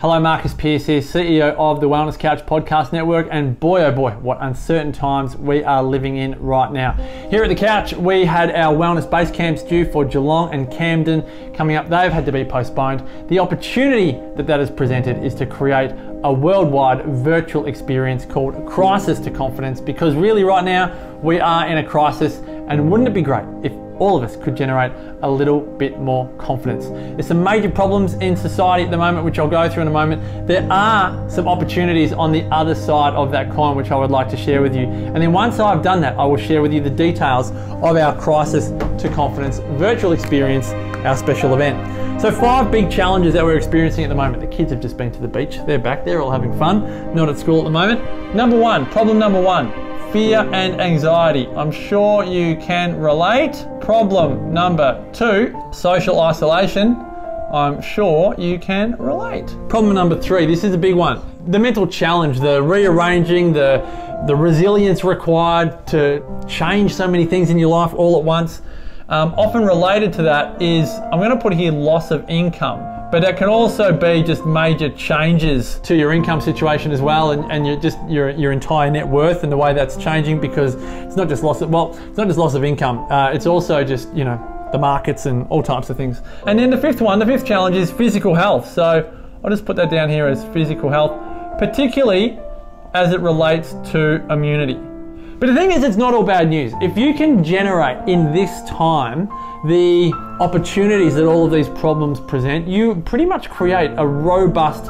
Hello, Marcus Pearce here, CEO of the Wellness Couch Podcast Network, and boy oh boy, what uncertain times we are living in right now. Here at the Couch, we had our wellness base camps due for Geelong and Camden coming up. They've had to be postponed. The opportunity that has presented is to create a worldwide virtual experience called Crisis to Confidence, because really right now we are in a crisis, and wouldn't it be great if all of us could generate a little bit more confidence? There's some major problems in society at the moment, which I'll go through in a moment. There are some opportunities on the other side of that coin, which I would like to share with you. And then once I've done that, I will share with you the details of our Crisis to Confidence virtual experience, our special event. So 5 big challenges that we're experiencing at the moment. The kids have just been to the beach. They're back there all having fun, not at school at the moment. Problem number one, fear and anxiety. I'm sure you can relate. Problem number 2, social isolation. I'm sure you can relate. Problem number 3, this is a big one. The mental challenge, the rearranging, the resilience required to change so many things in your life all at once. Often related to that is, I'm going to put here loss of income. But that can also be just major changes to your income situation as well, and your entire net worth and the way that's changing, because it's not just loss of income. It's also just, you know, the markets and all types of things. And then the fifth challenge is physical health. So I'll just put that down here as physical health, particularly as it relates to immunity. But the thing is, it's not all bad news. If you can generate in this time the opportunities that all of these problems present, you pretty much create a robust,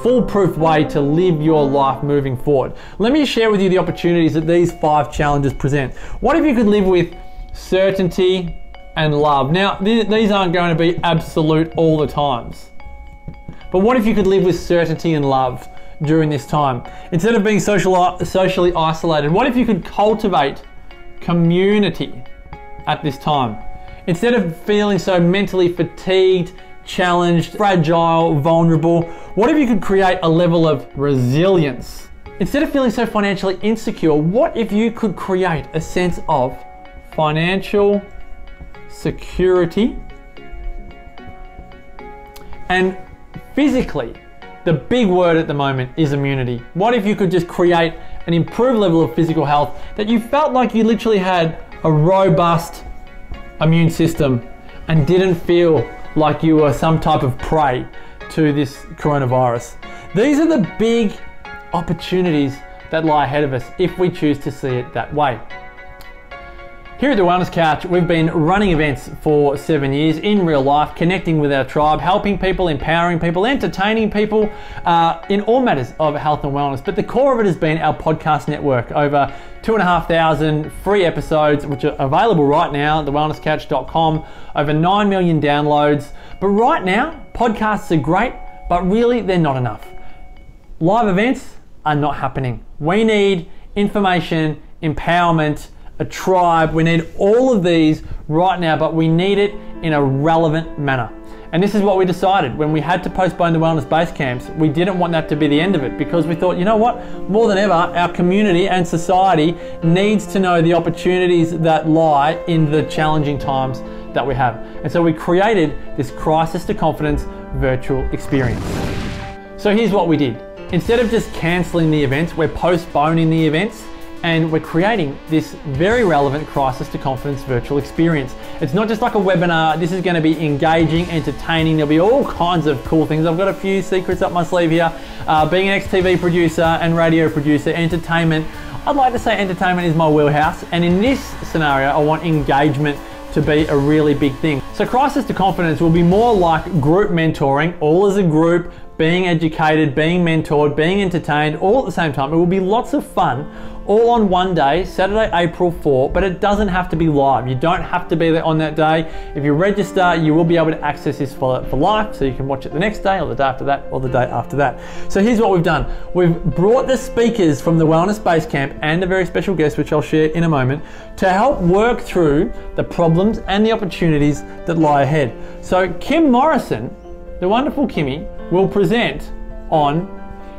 foolproof way to live your life moving forward. Let me share with you the opportunities that these 5 challenges present. What if you could live with certainty and love? Now, these aren't going to be absolute all the times. But what if you could live with certainty and love during this time? Instead of being socially isolated, what if you could cultivate community at this time? Instead of feeling so mentally fatigued, challenged, fragile, vulnerable, what if you could create a level of resilience? Instead of feeling so financially insecure, what if you could create a sense of financial security? And physically, the big word at the moment is immunity. What if you could just create an improved level of physical health, that you felt like you literally had a robust immune system and didn't feel like you were some type of prey to this coronavirus? These are the big opportunities that lie ahead of us if we choose to see it that way. Here at the Wellness Couch, we've been running events for 7 years in real life, connecting with our tribe, helping people, empowering people, entertaining people in all matters of health and wellness. But the core of it has been our podcast network. Over 2,500 free episodes, which are available right now at thewellnesscouch.com. Over 9 million downloads. But right now, podcasts are great, but really they're not enough. Live events are not happening. We need information, empowerment, a tribe. We need all of these right now, but we need it in a relevant manner. And this is what we decided when we had to postpone the wellness base camps. We didn't want that to be the end of it, because we thought, you know what, more than ever, our community and society needs to know the opportunities that lie in the challenging times that we have. And so we created this Crisis to Confidence virtual experience. So here's what we did. Instead of just canceling the events, we're postponing the events, and we're creating this very relevant Crisis to Confidence virtual experience. It's not just like a webinar. This is going to be engaging, entertaining. There'll be all kinds of cool things. I've got a few secrets up my sleeve here. Being an ex-TV producer and radio producer, entertainment, I'd like to say entertainment is my wheelhouse. And in this scenario, I want engagement to be a really big thing. So Crisis to Confidence will be more like group mentoring, all as a group, being educated, being mentored, being entertained, all at the same time. It will be lots of fun, all on one day, Saturday, April 4, but it doesn't have to be live. You don't have to be there on that day. If you register, you will be able to access this for life, so you can watch it the next day or the day after that or the day after that. So here's what we've done. We've brought the speakers from the Wellness Base Camp and a very special guest, which I'll share in a moment, to help work through the problems and the opportunities that lie ahead. So Kim Morrison, the wonderful Kimmy, will present on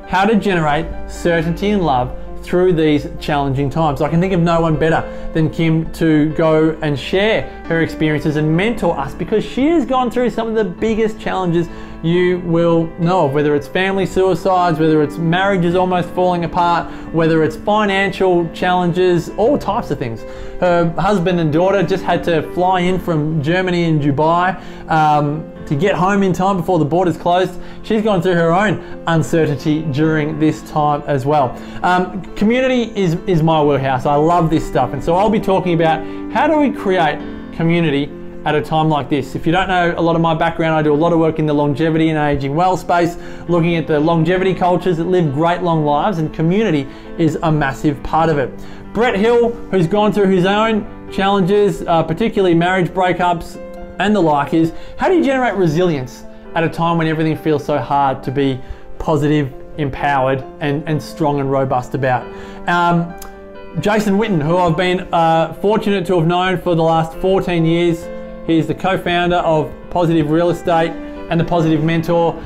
how to generate certainty and love through these challenging times. I can think of no one better than Kim to go and share her experiences and mentor us, because she has gone through some of the biggest challenges you will know of, whether it's family suicides, whether it's marriages almost falling apart, whether it's financial challenges, all types of things. Her husband and daughter just had to fly in from Germany and Dubai to get home in time before the borders closed. She's gone through her own uncertainty during this time as well. Community is my wheelhouse. I love this stuff, and so I'll be talking about how do we create community at a time like this. If you don't know a lot of my background, I do a lot of work in the longevity and aging well space, looking at the longevity cultures that live great long lives, and community is a massive part of it. Brett Hill, who's gone through his own challenges, particularly marriage breakups and the like, is how do you generate resilience at a time when everything feels so hard to be positive, empowered, and strong and robust about. Jason Whitton, who I've been fortunate to have known for the last 14 years. He's the co-founder of Positive Real Estate and the Positive Mentor.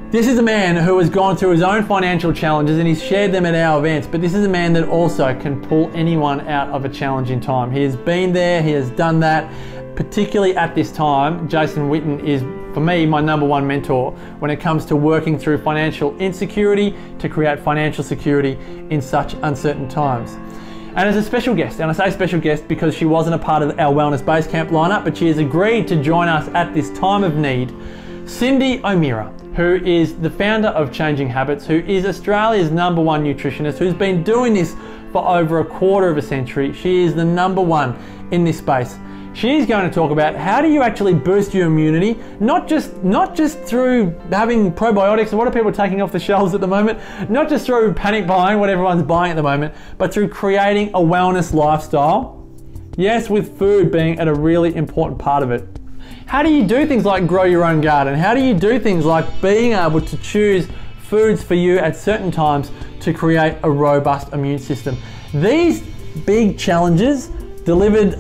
This is a man who has gone through his own financial challenges and he's shared them at our events, but this is a man that also can pull anyone out of a challenging time. He has been there, he has done that. Particularly at this time, Jason Whitton is, for me, my #1 mentor when it comes to working through financial insecurity to create financial security in such uncertain times. And as a special guest, and I say special guest because she wasn't a part of our Wellness Basecamp lineup, but she has agreed to join us at this time of need, Cyndi O'Meara, who is the founder of Changing Habits, who is Australia's #1 nutritionist, who's been doing this for over a quarter of a century. She is the #1 in this space. She's going to talk about how do you actually boost your immunity, not just through having probiotics, and what are people taking off the shelves at the moment, not just through panic buying, what everyone's buying at the moment, but through creating a wellness lifestyle. Yes, with food being at a really important part of it. How do you do things like grow your own garden? How do you do things like being able to choose foods for you at certain times to create a robust immune system? These big challenges delivered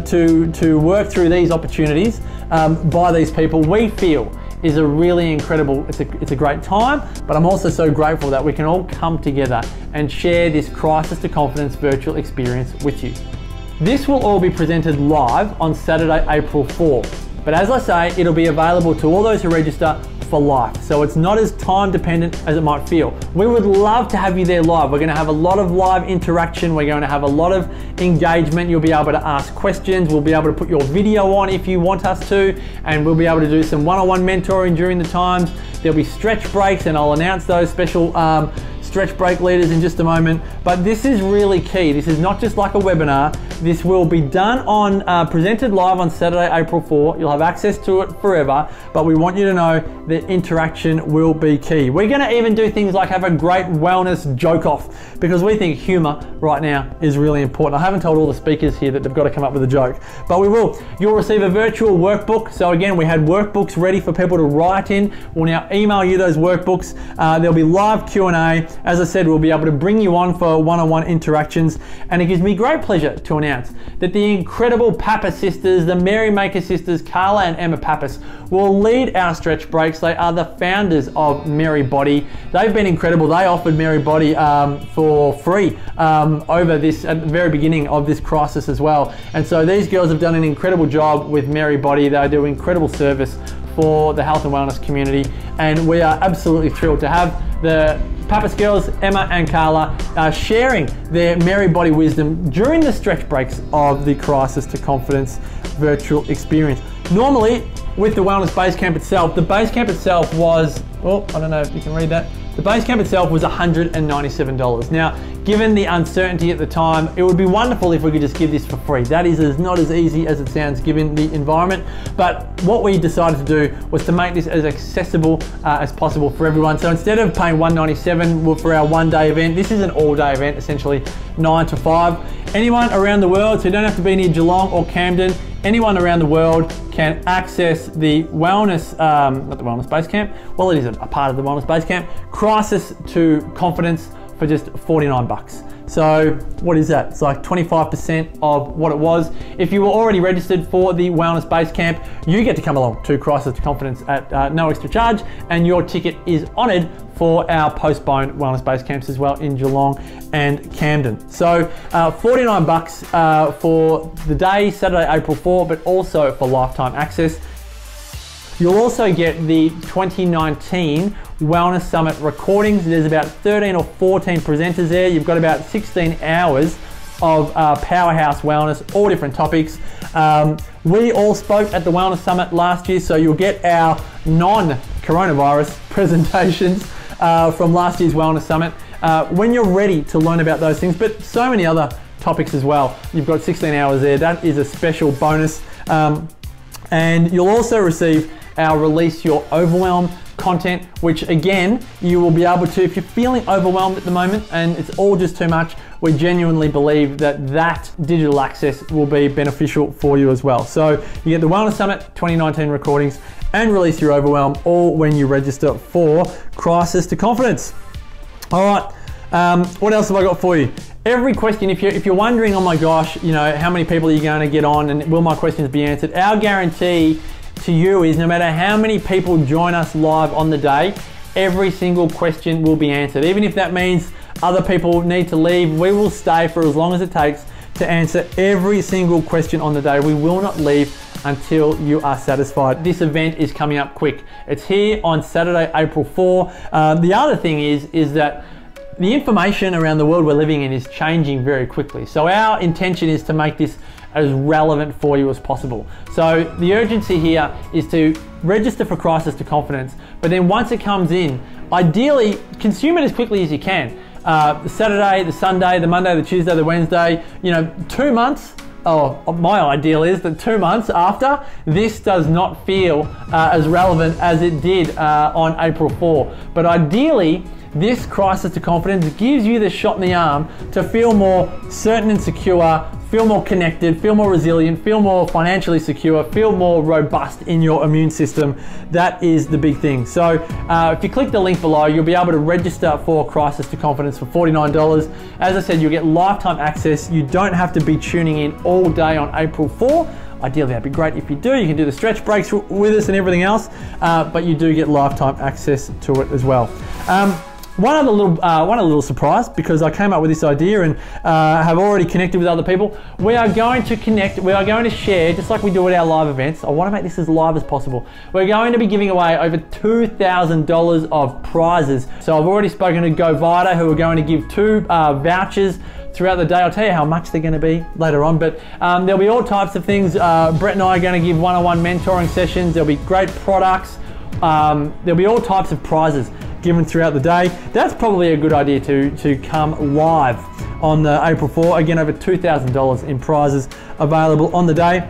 to work through these opportunities by these people, we feel is a really incredible, it's a great time, but I'm also so grateful that we can all come together and share this Crisis to Confidence virtual experience with you. This will all be presented live on Saturday, April 4. But as I say, it'll be available to all those who register for life. So it's not as time dependent as it might feel. We would love to have you there live. We're going to have a lot of live interaction. We're going to have a lot of engagement. You'll be able to ask questions. We'll be able to put your video on if you want us to, and we'll be able to do some one-on-one mentoring during the times. There'll be stretch breaks, and I'll announce those special stretch break leaders in just a moment. But this is really key. This is not just like a webinar. This will be done on, presented live on Saturday, April 4. You'll have access to it forever, but we want you to know that interaction will be key. We're gonna even do things like have a great wellness joke off, because we think humor right now is really important. I haven't told all the speakers here that they've got to come up with a joke, but we will. You'll receive a virtual workbook. So again, we had workbooks ready for people to write in. We'll now email you those workbooks. There'll be live Q&A. As I said, we'll be able to bring you on for one-on-one interactions. And it gives me great pleasure to announce that the incredible Papa sisters, the Merrymaker sisters, Carla and Emma Pappas, will lead our stretch breaks. They are the founders of Merry Body. They've been incredible. They offered Merry Body for free over this, at the very beginning of this crisis as well. And so these girls have done an incredible job with Merry Body. They do incredible service for the health and wellness community. And we are absolutely thrilled to have the Pappas girls, Emma and Carla, sharing their Merry Body wisdom during the stretch breaks of the Crisis to Confidence virtual experience. Normally, with the Wellness Basecamp itself, the Basecamp itself was, well, I don't know if you can read that. The Basecamp itself was $197. Now, given the uncertainty at the time, it would be wonderful if we could just give this for free. That is not as easy as it sounds given the environment, but what we decided to do was to make this as accessible as possible for everyone. So instead of paying $197 for our one-day event, this is an all-day event, essentially 9 to 5. Anyone around the world, so you don't have to be near Geelong or Camden, anyone around the world can access the Wellness, not the Wellness Basecamp, well it is a part of the Wellness Basecamp, Crisis to Confidence for just 49 bucks. So what is that? It's like 25% of what it was. If you were already registered for the Wellness Basecamp, you get to come along to Crisis to Confidence at no extra charge, and your ticket is honoured for our postponed wellness base camps as well in Geelong and Camden. So $49 for the day, Saturday, April 4, but also for lifetime access. You'll also get the 2019 Wellness Summit recordings. There's about 13 or 14 presenters there. You've got about 16 hours of powerhouse wellness, all different topics. We all spoke at the Wellness Summit last year, so you'll get our non-coronavirus presentations from last year's Wellness Summit when you're ready to learn about those things, but so many other topics as well. You've got 16 hours there. That is a special bonus. And you'll also receive our Release Your Overwhelm content, which again, you will be able to, if you're feeling overwhelmed at the moment and it's all just too much, we genuinely believe that that digital access will be beneficial for you as well. So you get the Wellness Summit 2019 recordings and Release Your Overwhelm, all when you register for Crisis to Confidence. All right, what else have I got for you? Every question, if you're wondering, oh my gosh, you know, how many people are you going to get on and will my questions be answered? Our guarantee to you is no matter how many people join us live on the day, every single question will be answered. Even if that means other people need to leave, we will stay for as long as it takes to answer every single question on the day. We will not leave until you are satisfied. This event is coming up quick. It's here on Saturday, April 4. The other thing is that the information around the world we're living in is changing very quickly. So our intention is to make this as relevant for you as possible. So the urgency here is to register for Crisis to Confidence, but then once it comes in, ideally consume it as quickly as you can. The Saturday, the Sunday, the Monday, the Tuesday, the Wednesday, you know, 2 months, my ideal is that 2 months after, this does not feel as relevant as it did on April 4. But ideally, this Crisis to Confidence gives you the shot in the arm to feel more certain and secure, feel more connected, feel more resilient, feel more financially secure, feel more robust in your immune system. That is the big thing. So if you click the link below, you'll be able to register for Crisis to Confidence for $49. As I said, you'll get lifetime access. You don't have to be tuning in all day on April 4. Ideally, that'd be great if you do. You can do the stretch breaks with us and everything else, but you do get lifetime access to it as well. One other little surprise, because I came up with this idea and have already connected with other people. We are going to connect, we are going to share, just like we do at our live events. I want to make this as live as possible. We're going to be giving away over $2,000 of prizes. So I've already spoken to GoVita, who are going to give 2 vouchers throughout the day. I'll tell you how much they're going to be later on, but there'll be all types of things. Brett and I are going to give one-on-one mentoring sessions. There'll be great products. There'll be all types of prizes given throughout the day. That's probably a good idea to come live on the April 4. Again, over $2,000 in prizes available on the day.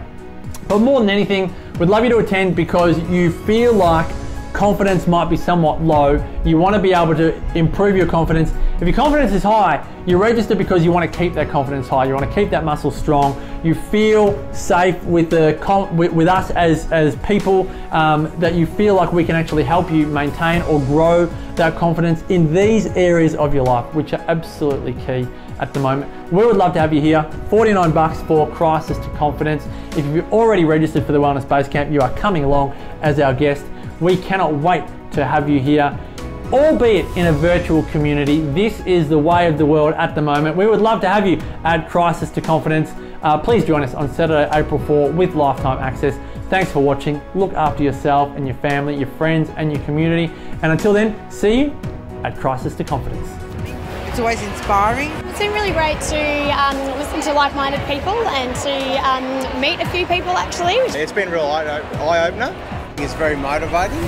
But more than anything, we'd love you to attend because you feel like confidence might be somewhat low. You want to be able to improve your confidence. If your confidence is high, you register because you want to keep that confidence high. You want to keep that muscle strong. You feel safe with us as people, that you feel like we can actually help you maintain or grow that confidence in these areas of your life, which are absolutely key at the moment. We would love to have you here. $49 for Crisis to Confidence. If you've already registered for the Wellness Base Camp, you are coming along as our guest. We cannot wait to have you here, albeit in a virtual community. This is the way of the world at the moment. We would love to have you at Crisis to Confidence. Please join us on Saturday, April 4 with lifetime access. Thanks for watching. Look after yourself and your family, your friends and your community. And until then, see you at Crisis to Confidence. It's always inspiring. It's been really great to listen to like-minded people and to meet a few people actually. It's been a real eye-opener. It's very motivating.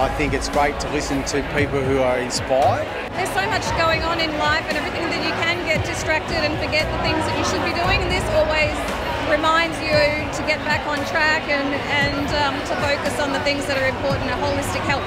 I think it's great to listen to people who are inspired. There's so much going on in life and everything that you can get distracted and forget the things that you should be doing, and this always reminds you to get back on track and to focus on the things that are important, a holistic health.